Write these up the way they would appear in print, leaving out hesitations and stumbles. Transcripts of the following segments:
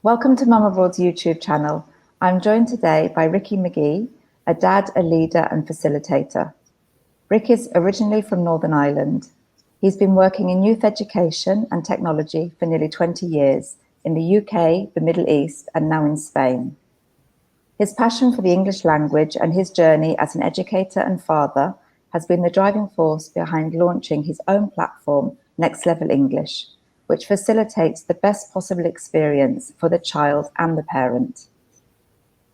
Welcome to Mum Abroad's YouTube channel. I'm joined today by Ricky Magee, a dad, a leader and facilitator. Rick is originally from Northern Ireland. He's been working in youth education and technology for nearly 20 years in the UK, the Middle East and now in Spain. His passion for the English language and his journey as an educator and father has been the driving force behind launching his own platform, Next Level English, which facilitates the best possible experience for the child and the parent.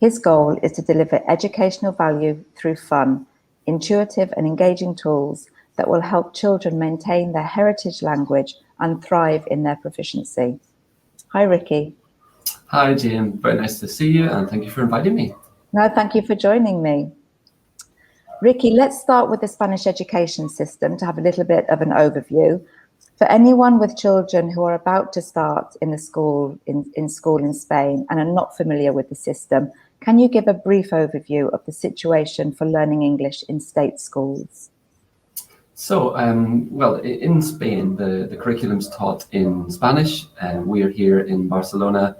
His goal is to deliver educational value through fun, intuitive and engaging tools that will help children maintain their heritage language and thrive in their proficiency. Hi, Ricky. Hi, Jane. Very nice to see you, and thank you for inviting me. No, thank you for joining me. Ricky, let's start with the Spanish education system to have a little bit of an overview. For anyone with children who are about to start in school in Spain and are not familiar with the system, can you give a brief overview of the situation for learning English in state schools? So, well, in Spain, the curriculum's taught in Spanish. We are here in Barcelona,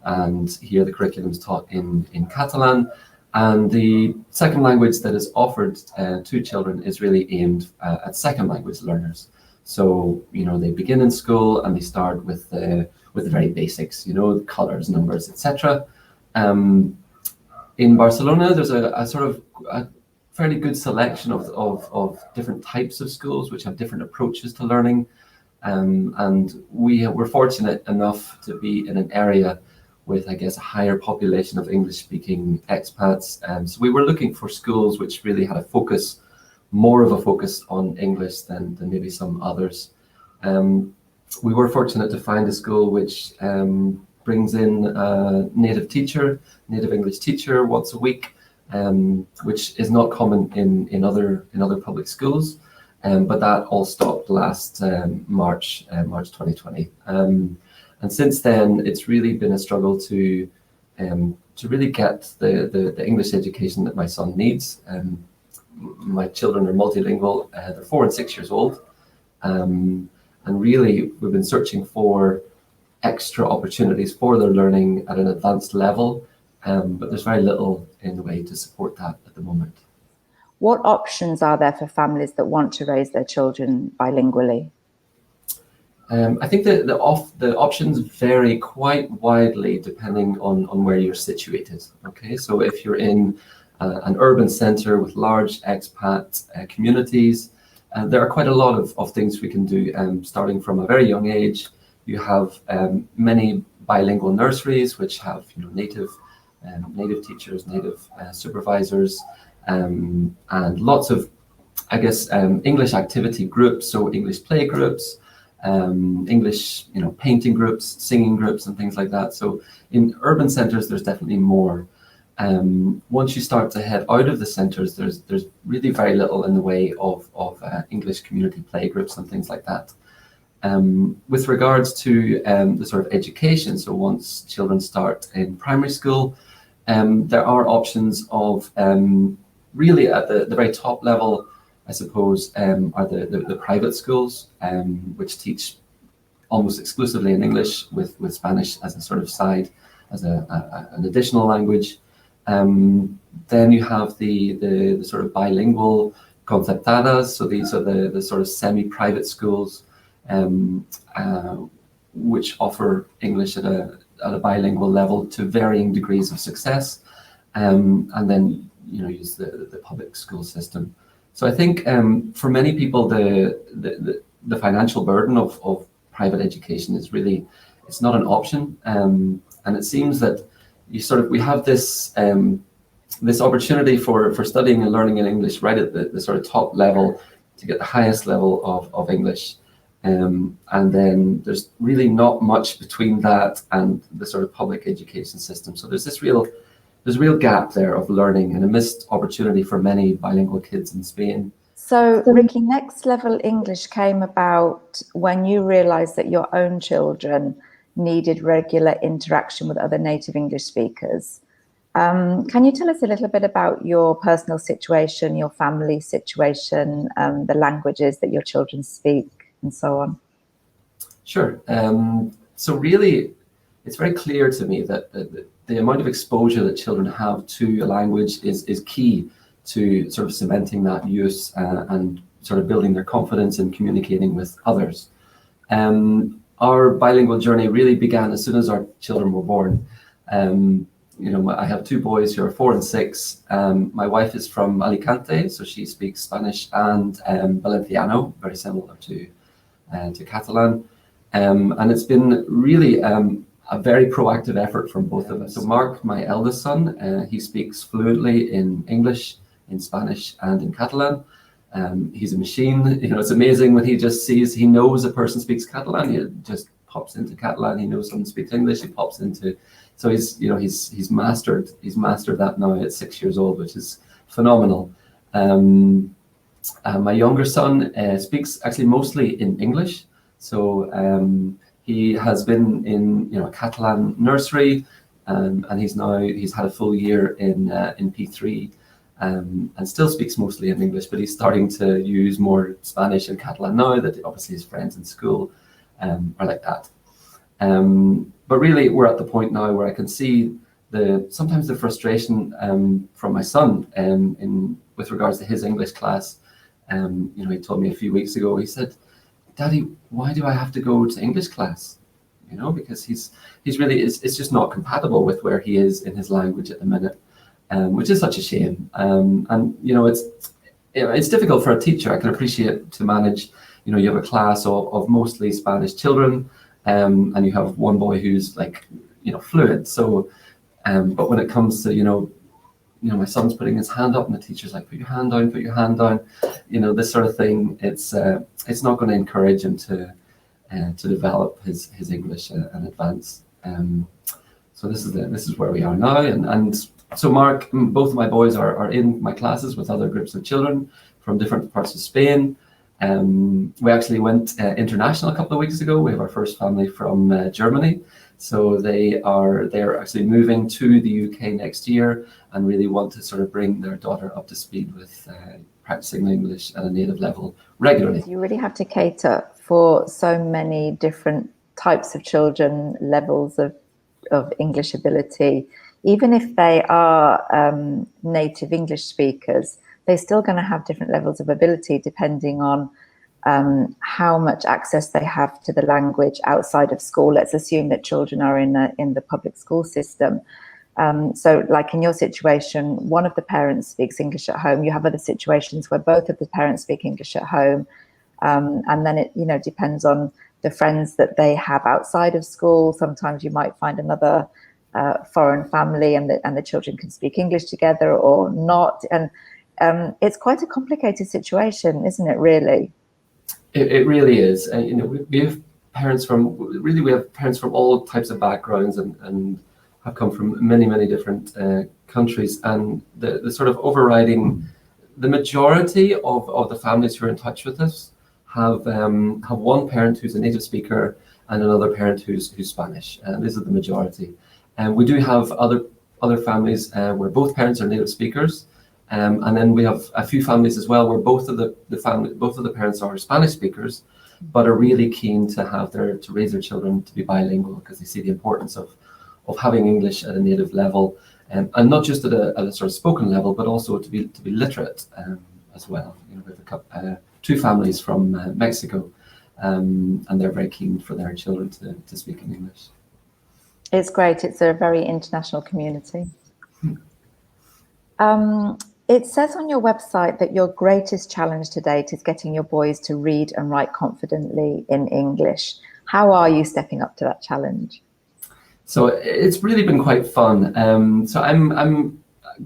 and here the curriculum's taught in Catalan. And the second language that is offered to children is really aimed at second language learners. So, they begin in school and they start with the very basics, colors, numbers, etc. In Barcelona, there's a sort of a fairly good selection of different types of schools which have different approaches to learning. And we're fortunate enough to be in an area with, I guess, a higher population of English-speaking expats. So we were looking for schools which really had more of a focus on English than maybe some others. We were fortunate to find a school which brings in a native English teacher once a week, which is not common in other public schools. But that all stopped last March 2020. And since then, it's really been a struggle to really get the English education that my son needs. My children are multilingual. They're 4 and 6 years old. And really, we've been searching for extra opportunities for their learning at an advanced level. But there's very little in the way to support that at the moment. What options are there for families that want to raise their children bilingually? I think the options vary quite widely depending on where you're situated. Okay, so if you're in an urban center with large expat communities, there are quite a lot of things we can do. Starting from a very young age, you have many bilingual nurseries which have native teachers, native supervisors, and lots of, I guess, English activity groups, so English play groups, English, painting groups, singing groups, and things like that. So in urban centers, there's definitely more. Once you start to head out of the centers, there's really very little in the way of English community play groups and things like that. With regards to the sort of education, so once children start in primary school, there are options of really at the very top level, I suppose, are the private schools, which teach almost exclusively in English with Spanish as a sort of side, as an additional language. Then you have the sort of bilingual concertadas, so these are the sort of semi-private schools, which offer English at a bilingual level to varying degrees of success, and then use the public school system. So I think for many people the financial burden of private education is really, it's not an option, and it seems that we have this opportunity for studying and learning in English right at the sort of top level to get the highest level of English. And then there's really not much between that and the sort of public education system. So there's a real gap there of learning and a missed opportunity for many bilingual kids in Spain. So, Ricky, Next Level English came about when you realized that your own children needed regular interaction with other native English speakers. Can you tell us a little bit about your personal situation, your family situation, the languages that your children speak, and so on? Sure. So really, it's very clear to me that the amount of exposure that children have to a language is key to sort of cementing that use and sort of building their confidence in communicating with others. Our bilingual journey really began as soon as our children were born. I have two boys who are 4 and 6. My wife is from Alicante, so she speaks Spanish and Valenciano, very similar to Catalan. And it's been really a very proactive effort from both of us. So Mark, my eldest son, he speaks fluently in English, in Spanish, and in Catalan. He's a machine. It's amazing when he just sees, he knows a person speaks Catalan, he just pops into Catalan. He knows someone speaks English, he pops into. So he's mastered that now at 6 years old, which is phenomenal. My younger son speaks actually mostly in English. So he has been in a Catalan nursery, and he's had a full year in P3. And still speaks mostly in English, but he's starting to use more Spanish and Catalan now that obviously his friends in school are like that. But really, we're at the point now where I can see sometimes the frustration from my son with regards to his English class. He told me a few weeks ago, he said, "Daddy, why do I have to go to English class?" Because he's really, it's just not compatible with where he is in his language at the minute. Which is such a shame. It's difficult for a teacher. I can appreciate to manage. You have a class of mostly Spanish children, and you have one boy who's fluent. So, but when it comes to my son's putting his hand up, and the teacher's like, "Put your hand down, put your hand down," this sort of thing. It's not going to encourage him to develop his English and advance. So this is where we are now, and so Mark, both of my boys are in my classes with other groups of children from different parts of Spain. We actually went international a couple of weeks ago. We have our first family from Germany. So they're actually moving to the UK next year and really want to sort of bring their daughter up to speed with practicing English at a native level regularly. You really have to cater for so many different types of children, levels of English ability. Even if they are native English speakers, they're still going to have different levels of ability depending on how much access they have to the language outside of school. Let's assume that children are in the public school system. So like in your situation, one of the parents speaks English at home. You have other situations where both of the parents speak English at home. And then it depends on the friends that they have outside of school. Sometimes you might find another foreign family and the children can speak English together or not. And it's quite a complicated situation, isn't it, really? It really is. We have parents from all types of backgrounds and have come from many, many different countries. And the sort of overriding, the majority of the families who are in touch with us have one parent who's a native speaker and another parent who's Spanish. And this is the majority. And we do have other families where both parents are native speakers, and then we have a few families as well where both of the parents are Spanish speakers, but are really keen to raise their children to be bilingual because they see the importance of having English at a native level, and not just at a sort of spoken level, but also to be literate as well. We have two families from Mexico, and they're very keen for their children to speak in English. It's great. It's a very international community. It says on your website that your greatest challenge to date is getting your boys to read and write confidently in English. How are you stepping up to that challenge? So it's really been quite fun. So I'm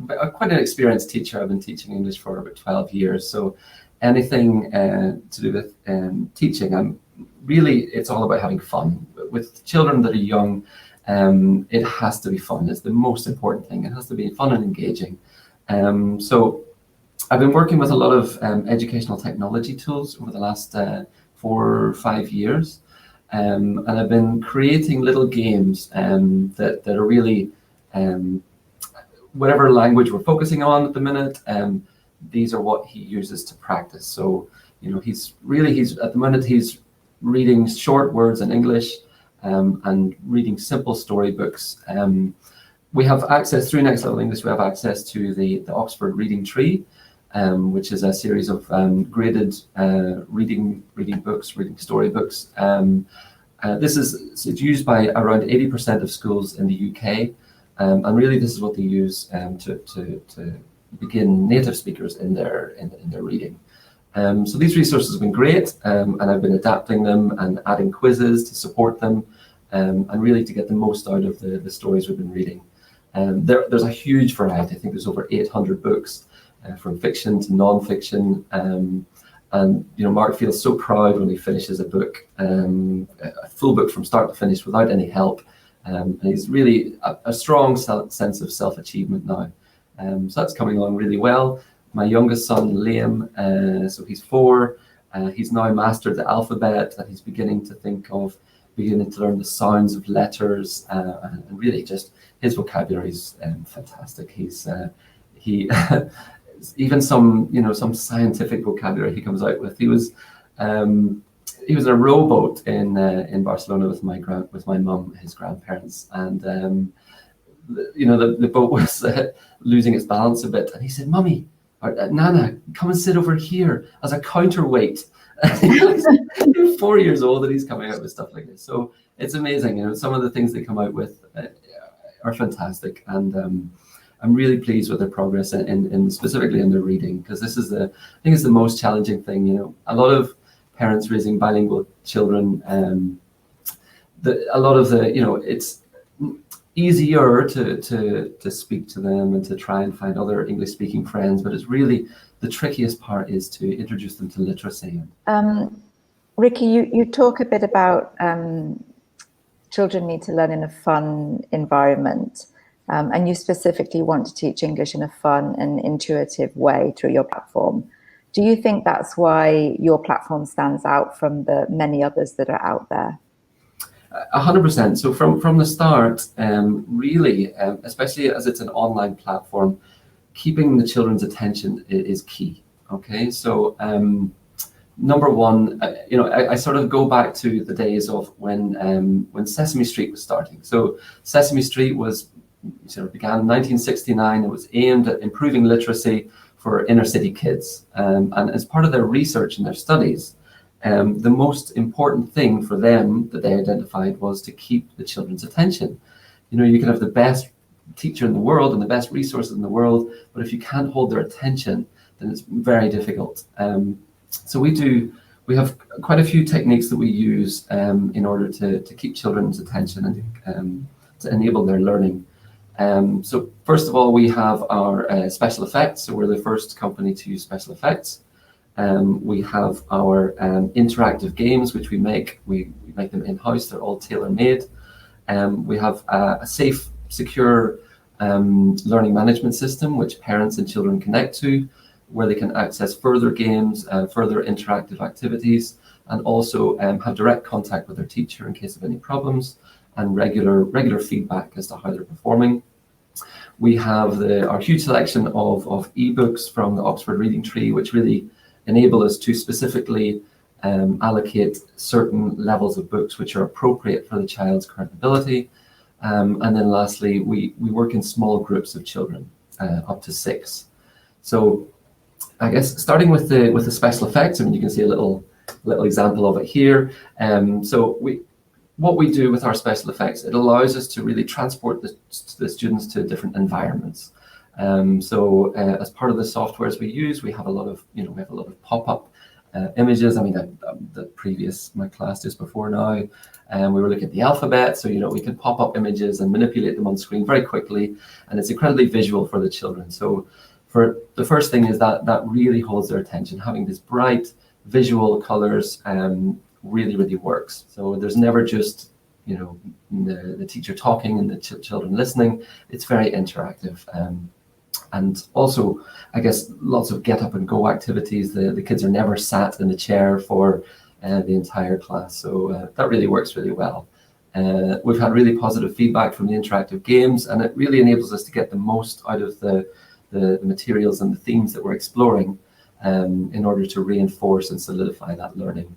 quite an experienced teacher. I've been teaching English for about 12 years. So anything to do with teaching, it's all about having fun. With children that are young, it has to be fun. It's the most important thing. It has to be fun and engaging. So I've been working with a lot of educational technology tools over the last 4 or 5 years. And I've been creating little games that are really, whatever language we're focusing on at the minute, these are what he uses to practice. So, he's at the minute, he's reading short words in English, and reading simple storybooks. We have access through Next Level English. We have access to the Oxford Reading Tree, which is a series of graded reading books, reading storybooks. It's used by around 80% of schools in the UK, and really this is what they use to begin native speakers in their reading. So these resources have been great, and I've been adapting them and adding quizzes to support them, and really to get the most out of the stories we've been reading. There's a huge variety. I think there's over 800 books, from fiction to non-fiction, and Mark feels so proud when he finishes a book, a full book from start to finish without any help, and he's really a strong sense of self-achievement now. So that's coming along really well. My youngest son, Liam, so he's 4. He's now mastered the alphabet, and he's beginning to learn the sounds of letters, and really just his vocabulary is fantastic. He even some scientific vocabulary he comes out with. He was in a rowboat in Barcelona with my mum, his grandparents, and the boat was losing its balance a bit, and he said, "Mummy, or, Nana, come and sit over here as a counterweight." He's 4 years old and he's coming out with stuff like this. So it's amazing. Some of the things they come out with are fantastic, and I'm really pleased with their progress in specifically in their reading, because this is I think it's the most challenging thing. A lot of parents raising bilingual children, it's easier to speak to them and to try and find other English speaking friends, but it's really the trickiest part is to introduce them to literacy. Ricky, you talk a bit about children need to learn in a fun environment, and you specifically want to teach English in a fun and intuitive way through your platform. Do you think that's why your platform stands out from the many others that are out there? 100%. So from the start, really, especially as it's an online platform, keeping the children's attention is key. Okay, so number one, I sort of go back to the days of when Sesame Street was starting. So Sesame Street began in 1969. It was aimed at improving literacy for inner city kids, and as part of their research and their studies, the most important thing for them that they identified was to keep the children's attention. You can have the best teacher in the world and the best resources in the world, but if you can't hold their attention, then it's very difficult. So we have quite a few techniques that we use in order to keep children's attention and to enable their learning. So first of all, we have our special effects. So we're the first company to use special effects. We have our interactive games, which we make them in-house. They're all tailor-made. We have a safe, secure learning management system, which parents and children connect to, where they can access further games, further interactive activities, and also have direct contact with their teacher in case of any problems, and regular feedback as to how they're performing. We have our huge selection of ebooks from the Oxford Reading Tree, which really enable us to specifically allocate certain levels of books which are appropriate for the child's current ability. And then lastly, we work in small groups of children, up to 6. So I guess starting with the special effects, you can see a little example of it here. So what we do with our special effects, it allows us to really transport the students to different environments. So as part of the softwares we use, we have a lot of pop-up images. My class just before now, we were looking at the alphabet, so we can pop up images and manipulate them on screen very quickly, and it's incredibly visual for the children. So for the first thing is that really holds their attention. Having these bright visual colors really works. So there's never just the teacher talking and the children listening. It's very interactive. And also, I guess, lots of get up and go activities. The kids are never sat in the chair for the entire class. So that really works really well. We've had really positive feedback from the interactive games, and it really enables us to get the most out of the materials and the themes that we're exploring in order to reinforce and solidify that learning.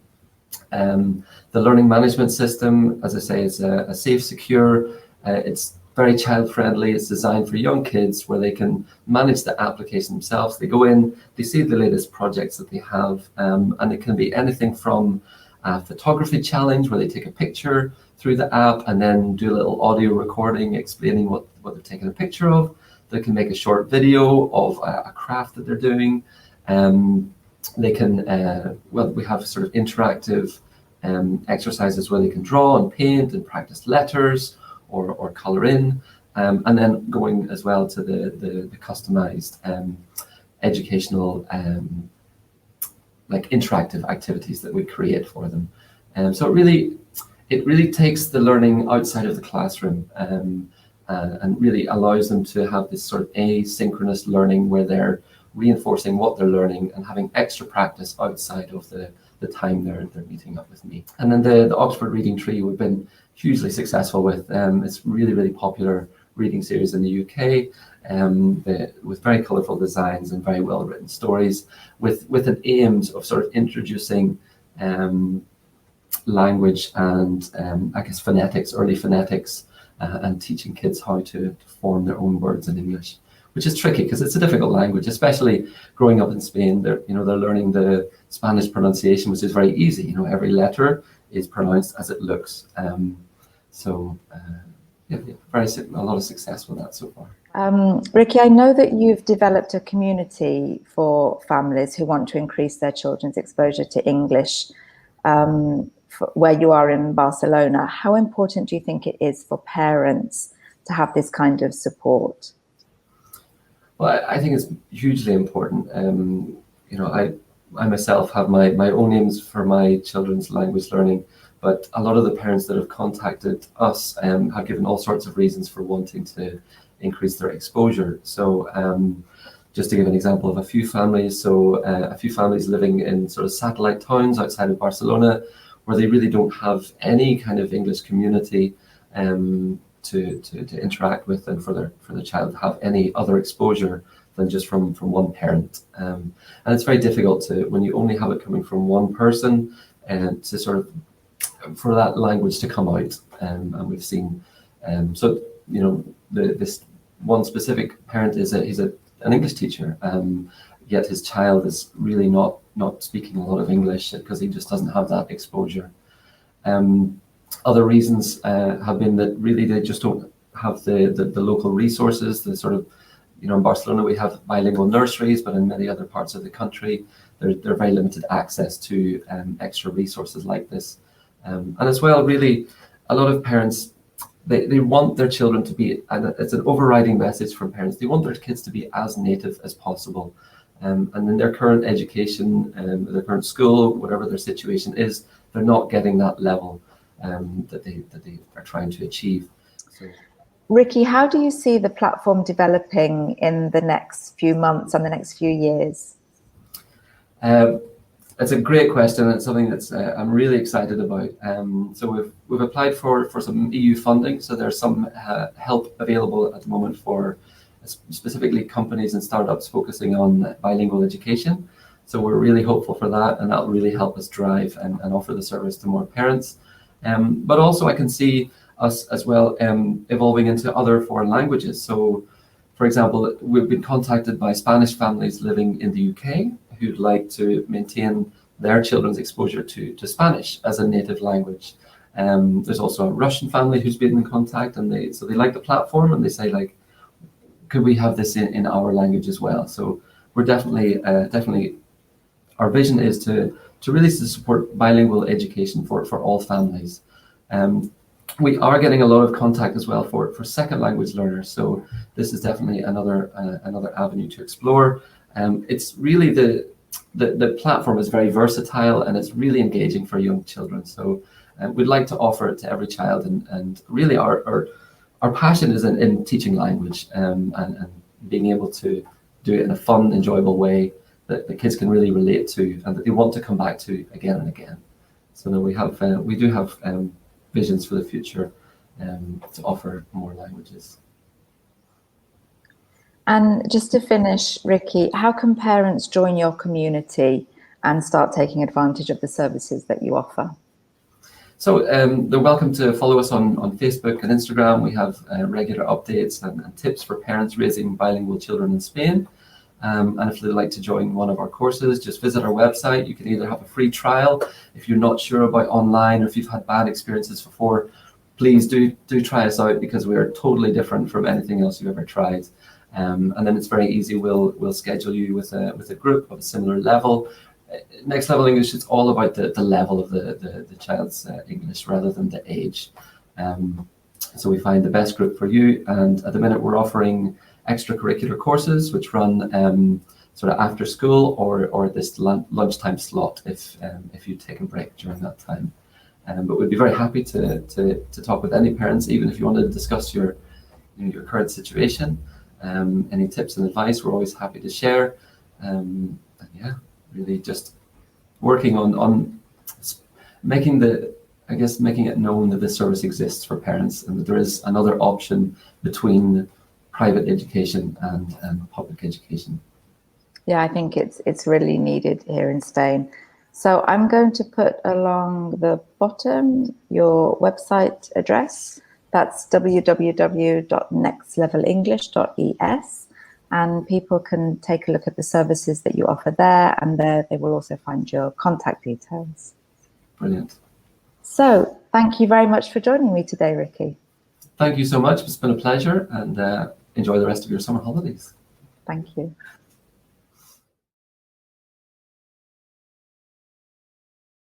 The learning management system, as I say, is a safe, secure, it's very child friendly. It's designed for young kids where they can manage the application themselves. They go in, they see the latest projects that they have, and it can be anything from a photography challenge where they take a picture through the app and then do a little audio recording explaining what they're taking a picture of. They can make a short video of a craft that they're doing. They can, well, we have sort of interactive exercises where they can draw and paint and practice letters or color in, and then going as well to the customized educational like interactive activities that we create for them. So it really takes the learning outside of the classroom and really allows them to have this sort of asynchronous learning where they're reinforcing what they're learning and having extra practice outside of the time they're meeting up with me. And then the Oxford Reading Tree we've been hugely successful with. It's really popular reading series in the UK, with very colourful designs and very well written stories, with an aim of sort of introducing language and I guess phonetics, early phonetics, and teaching kids how to form their own words in English, which is tricky because it's a difficult language, especially growing up in Spain. They're learning the Spanish pronunciation, which is very easy. Every letter is pronounced as it looks. Yeah, a lot of success with that so far. Ricky, I know that you've developed a community for families who want to increase their children's exposure to English, where you are in Barcelona. How important do you think it is for parents to have this kind of support? Well, I think it's hugely important. I myself have my own aims for my children's language learning, but a lot of the parents that have contacted us have given all sorts of reasons for wanting to increase their exposure. So just to give an example of a few families, a few families living in sort of satellite towns outside of Barcelona, where they really don't have any kind of English community to interact with, and for their child to have any other exposure than just from one parent. And it's very difficult when you only have it coming from one person, and to sort of for that language to come out. And we've seen this one specific parent he's an English teacher, yet his child is really not speaking a lot of English because he just doesn't have that exposure. Other reasons have been that really they just don't have the local resources. The sort of, in Barcelona we have bilingual nurseries, but in many other parts of the country there's very limited access to extra resources like this. And as well, really, a lot of parents, they want their children to be, and it's an overriding message from parents, they want their kids to be as native as possible. And in their current education, their current school, whatever their situation is, they're not getting that level that they are trying to achieve. So, Ricky, how do you see the platform developing in the next few months and the next few years? It's a great question, and it's something that's I'm really excited about. So we've applied for some EU funding. So there's some help available at the moment for specifically companies and startups focusing on bilingual education. So we're really hopeful for that, and that'll really help us drive and offer the service to more parents. But also I can see us as well evolving into other foreign languages. So, for example, we've been contacted by Spanish families living in the UK who'd like to maintain their children's exposure to Spanish as a native language. There's also a Russian family who's been in contact, and they like the platform, and they say, like, could we have this in our language as well? So we're definitely our vision is to really support bilingual education for all families. We are getting a lot of contact as well for second language learners. So this is definitely another avenue to explore. It's really the platform is very versatile, and it's really engaging for young children. So we'd like to offer it to every child, and really our passion is in teaching language and being able to do it in a fun, enjoyable way that the kids can really relate to and that they want to come back to again and again. So that we do have visions for the future to offer more languages. And just to finish, Ricky, how can parents join your community and start taking advantage of the services that you offer? So they're welcome to follow us on Facebook and Instagram. We have regular updates and tips for parents raising bilingual children in Spain. And if they'd like to join one of our courses, just visit our website. You can either have a free trial if you're not sure about online, or if you've had bad experiences before, please do try us out, because we are totally different from anything else you've ever tried. And then it's very easy. We'll schedule you with a group of a similar level. Next Level English, it's all about the level of the child's English rather than the age. So we find the best group for you. And at the minute, we're offering extracurricular courses which run sort of after school or this lunchtime slot if you take a break during that time. But we'd be very happy to talk with any parents, even if you want to discuss your current situation. Any tips and advice, we're always happy to share. And yeah, really just working on making it known that this service exists for parents, and that there is another option between private education and public education. Yeah, I think it's really needed here in Spain. So I'm going to put along the bottom your website address. That's www.nextlevelenglish.es, and people can take a look at the services that you offer there, and there they will also find your contact details. Brilliant. So thank you very much for joining me today, Ricky. Thank you so much. It's been a pleasure, and enjoy the rest of your summer holidays. Thank you.